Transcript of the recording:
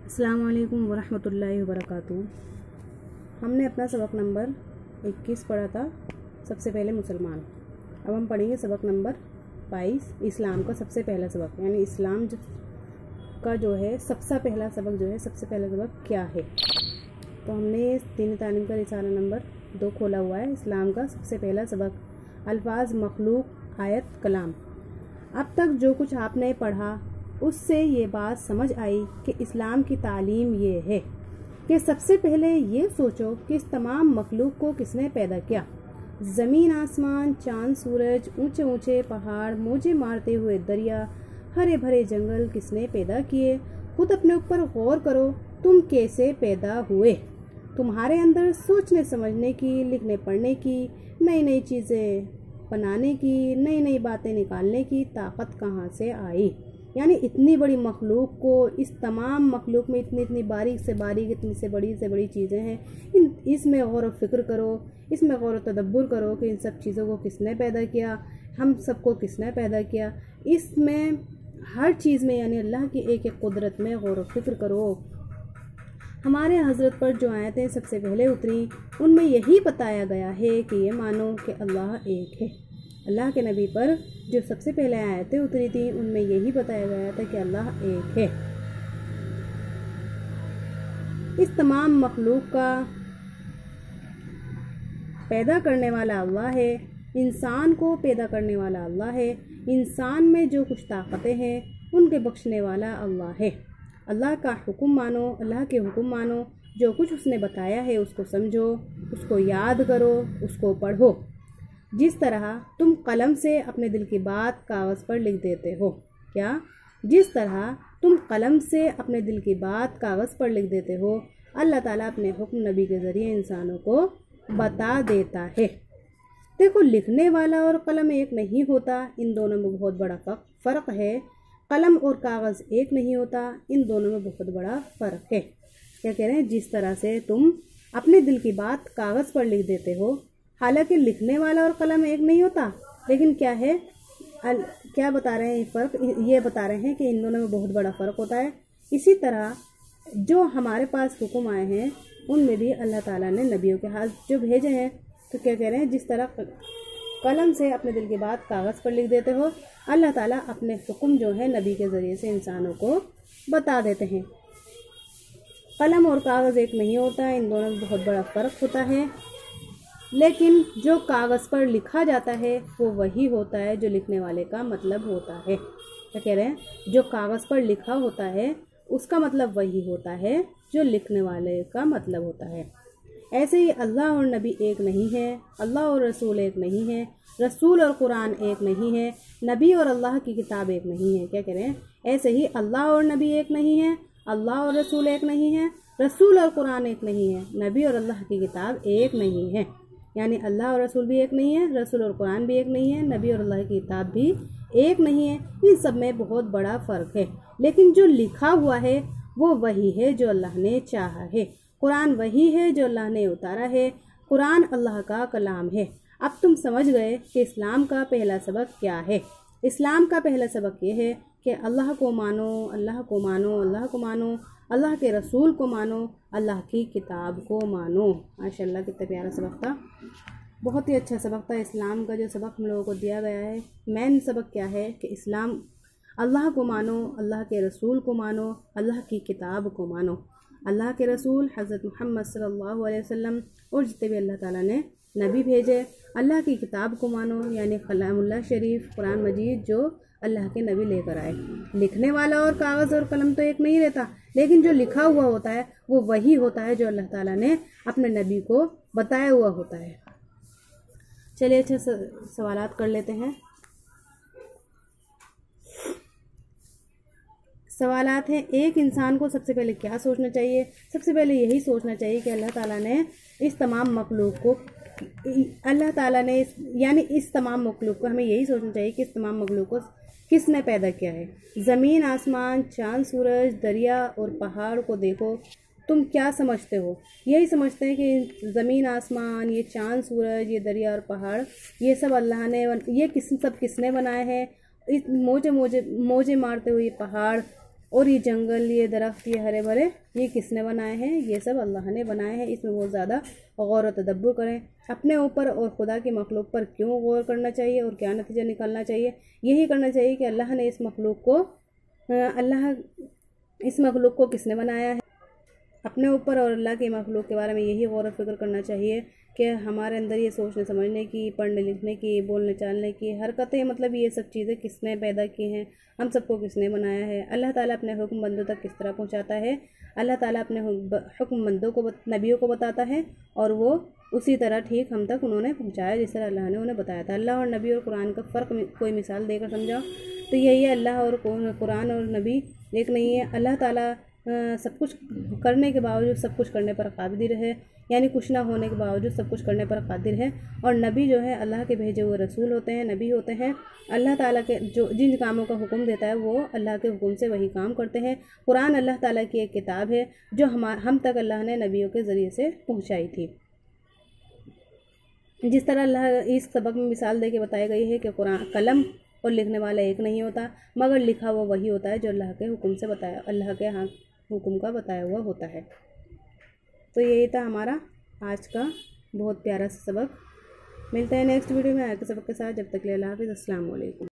अस्सलाम वालेकुम वरहमतुल्लाहि वबरकातुहू। हमने अपना सबक नंबर 21 पढ़ा था, सबसे पहले मुसलमान। अब हम पढ़ेंगे सबक नंबर 22, इस्लाम का सबसे पहला सबक, यानी इस्लाम का जो है सबसे पहला सबक क्या है। तो हमने दीन तालीम का रिसाला नंबर 2 खोला हुआ है। इस्लाम का सबसे पहला सबक, अल्फाज, मखलूक, आयत, कलाम। अब तक जो कुछ आपने पढ़ा उससे ये बात समझ आई कि इस्लाम की तालीम ये है कि सबसे पहले ये सोचो कि इस तमाम मखलूक को किसने पैदा किया। ज़मीन, आसमान, चांद, सूरज, ऊंचे ऊंचे पहाड़, मौजें मारते हुए दरिया, हरे भरे जंगल किसने पैदा किए। खुद अपने ऊपर गौर करो, तुम कैसे पैदा हुए। तुम्हारे अंदर सोचने समझने की, लिखने पढ़ने की, नई नई चीज़ें बनाने की, नई नई बातें निकालने की ताकत कहाँ से आई। यानी इतनी बड़ी मखलूक को, इस तमाम मखलूक में इतनी इतनी बारीक से बारीक, इतनी से बड़ी चीज़ें हैं, इसमें गौर व फिक्र करो, इसमें गौर व तदब्बुर करो कि इन सब चीज़ों को किसने पैदा किया, हम सबको किसने पैदा किया। इसमें हर चीज़ में यानी अल्लाह की एक एक कुदरत में गौर व फिक्र करो। हमारे हज़रत पर जो आयतें सबसे पहले उतरी उनमें यही बताया गया है कि ये मानो कि अल्लाह एक है। अल्लाह के नबी पर जो सबसे पहले आयतें उतरी थी उनमें यही बताया गया था कि अल्लाह एक है। इस तमाम मखलूक का पैदा करने वाला अल्लाह है, इंसान को पैदा करने वाला अल्लाह है, इंसान में जो कुछ ताकतें हैं उनके बख्शने वाला अल्लाह है। अल्लाह का हुक्म मानो, अल्लाह के हुक्म मानो, जो कुछ उसने बताया है उसको समझो, उसको याद करो, उसको पढ़ो। जिस तरह तुम कलम से अपने दिल की बात कागज़ पर लिख देते हो, क्या जिस तरह तुम कलम से अपने दिल की बात कागज़ पर लिख देते हो, अल्लाह ताला अपने हुक्म नबी के ज़रिए इंसानों को बता देता है। देखो, लिखने वाला और कलम एक नहीं होता, इन दोनों में बहुत बड़ा फ़र्क है। कलम और कागज़ एक नहीं होता, इन दोनों में बहुत बड़ा फ़र्क है। क्या कह रहे हैं, जिस तरह से तुम अपने दिल की बात कागज़ पर लिख देते हो, हालांकि लिखने वाला और कलम एक नहीं होता, लेकिन क्या है, क्या बता रहे हैं फ़र्क, ये बता रहे हैं कि इन दोनों में बहुत बड़ा फ़र्क होता है। इसी तरह जो हमारे पास हुक्म आए हैं उनमें भी अल्लाह ताला ने नबियों के हाथ जो भेजे हैं, तो क्या कह रहे हैं, जिस तरह कलम से अपने दिल की बात कागज़ पर लिख देते हो, अल्लाह ताला अपने हुक्म जो है नबी के ज़रिए से इंसानों को बता देते हैं। कलम और कागज़ एक नहीं होता, इन दोनों में बहुत बड़ा फ़र्क होता है। लेकिन जो कागज़ पर लिखा जाता है वो वही होता है जो लिखने वाले का मतलब होता है। क्या कह रहे हैं, जो कागज़ पर लिखा होता है उसका मतलब वही होता है जो लिखने वाले का मतलब होता है। ऐसे ही अल्लाह और नबी एक नहीं है, अल्लाह और रसूल एक नहीं है, रसूल और कुरान एक नहीं है, नबी और अल्लाह की किताब एक नहीं है। क्या कह रहे हैं, ऐसे ही अल्लाह और नबी एक नहीं है, अल्लाह और रसूल एक नहीं है, रसूल और कुरान एक नहीं है, नबी और अल्लाह की किताब एक नहीं है। यानी अल्लाह और रसूल भी एक नहीं है, रसूल और कुरान भी एक नहीं है, नबी और अल्लाह की किताब भी एक नहीं है। इन सब में बहुत बड़ा फ़र्क है। लेकिन जो लिखा हुआ है वो वही है जो अल्लाह ने चाहा है। कुरान वही है जो अल्लाह ने उतारा है। कुरान अल्लाह का कलाम है। अब तुम समझ गए कि इस्लाम का पहला सबक क्या है। इस्लाम का पहला सबक ये है कि अल्लाह को मानो, अल्लाह को मानो, अल्लाह को मानो, अल्लाह के रसूल को मानो, अल्लाह की किताब को मानो। माशाअल्लाह, कितना प्यारा सबक था, बहुत ही अच्छा सबक था। इस्लाम का जो सबक हम लोगों को दिया गया है, मेन सबक क्या है कि इस्लाम अल्लाह को मानो, अल्लाह के रसूल को मानो, अल्लाह की किताब को मानो। अल्लाह के रसूल हज़रत मोहम्मद सल्लल्लाहु अलैहि वसल्लम और जितने भी अल्लाह ताला ने नबी भेजे, अल्लाह की किताब को मानो, यानी कलामुल्लाह शरीफ, कुरान मजीद जो अल्लाह के नबी लेकर आए। लिखने वाला और कागज़ और कलम तो एक नहीं रहता, लेकिन जो लिखा हुआ होता है वो वही होता है जो अल्लाह ताला ने अपने नबी को बताया हुआ होता है। चलिए, अच्छा सवालात कर लेते हैं। सवालात हैं, एक इंसान को सबसे पहले क्या सोचना चाहिए। सबसे पहले यही सोचना चाहिए कि अल्लाह ताला ने इस तमाम मखलूक को, अल्लाह ताला ने यानी इस तमाम मखलूक को, हमें यही सोचना चाहिए कि इस तमाम मखलूक को किसने पैदा किया है। ज़मीन, आसमान, चांद, सूरज, दरिया और पहाड़ को देखो, तुम क्या समझते हो। यही समझते हैं कि ज़मीन, आसमान, ये चांद, सूरज, ये दरिया और पहाड़, ये सब अल्लाह ने, ये सब किसने बनाए हैं। इस मोजे मारते हुए पहाड़, और ये जंगल, ये दरख्त, ये हरे भरे, ये किसने बनाए हैं? ये सब अल्लाह ने बनाए हैं। इसमें बहुत ज़्यादा गौर व तदब्बुर करें। अपने ऊपर और खुदा की मखलूक पर क्यों गौर करना चाहिए और क्या नतीजा निकालना चाहिए? यही करना चाहिए कि अल्लाह ने इस मखलूक को किसने बनाया है। अपने ऊपर और अल्लाह की मखलूक के बारे में यही गौर व फिक्र करना चाहिए कि हमारे अंदर ये सोचने समझने की, पढ़ने लिखने की, बोलने चालने की हरकतें, मतलब ये सब चीज़ें किसने पैदा की हैं, हम सबको किसने बनाया है। अल्लाह ताला अपने हुक्म बंदों तक किस तरह पहुंचाता है। अल्लाह ताला अपने हुक्म बंदों को, नबियों को बताता है और वो उसी तरह ठीक हम तक उन्होंने पहुंचाया जिस तरह अल्लाह ने उन्हें बताया था। अल्लाह और नबी और कुरान का फ़र्क कोई मिसाल देकर समझाओ तो यही है, अल्लाह और कुरान और नबी एक नहीं है। अल्लाह ताला सब कुछ करने के बावजूद सब कुछ करने पर कादिर है, यानी कुछ ना होने के बावजूद सब कुछ करने पर कादिर है। और नबी जो है अल्लाह के भेजे हुए रसूल होते हैं, नबी होते हैं। अल्लाह ताला के जो जिन कामों का हुक्म देता है वो अल्लाह के हुक्म से वही काम करते हैं। कुरान अल्लाह ताला की एक किताब है जो हम तक अल्लाह ने नबियों के ज़रिए से पहुँचाई थी। जिस तरह अल्लाह इस सबक में मिसाल दे के बताई गई है कि कुरान कलम और लिखने वाला एक नहीं होता, मगर लिखा हुआ वही होता है जो अल्लाह के हुक्म से बताया, अल्लाह के हुक्म का बताया हुआ होता है। तो यही था हमारा आज का बहुत प्यारा सा सबक। मिलते हैं नेक्स्ट वीडियो में आगे सबक के साथ। जब तक के लिए अल्लाह हाफ़िज़, अस्सलाम वालेकुम।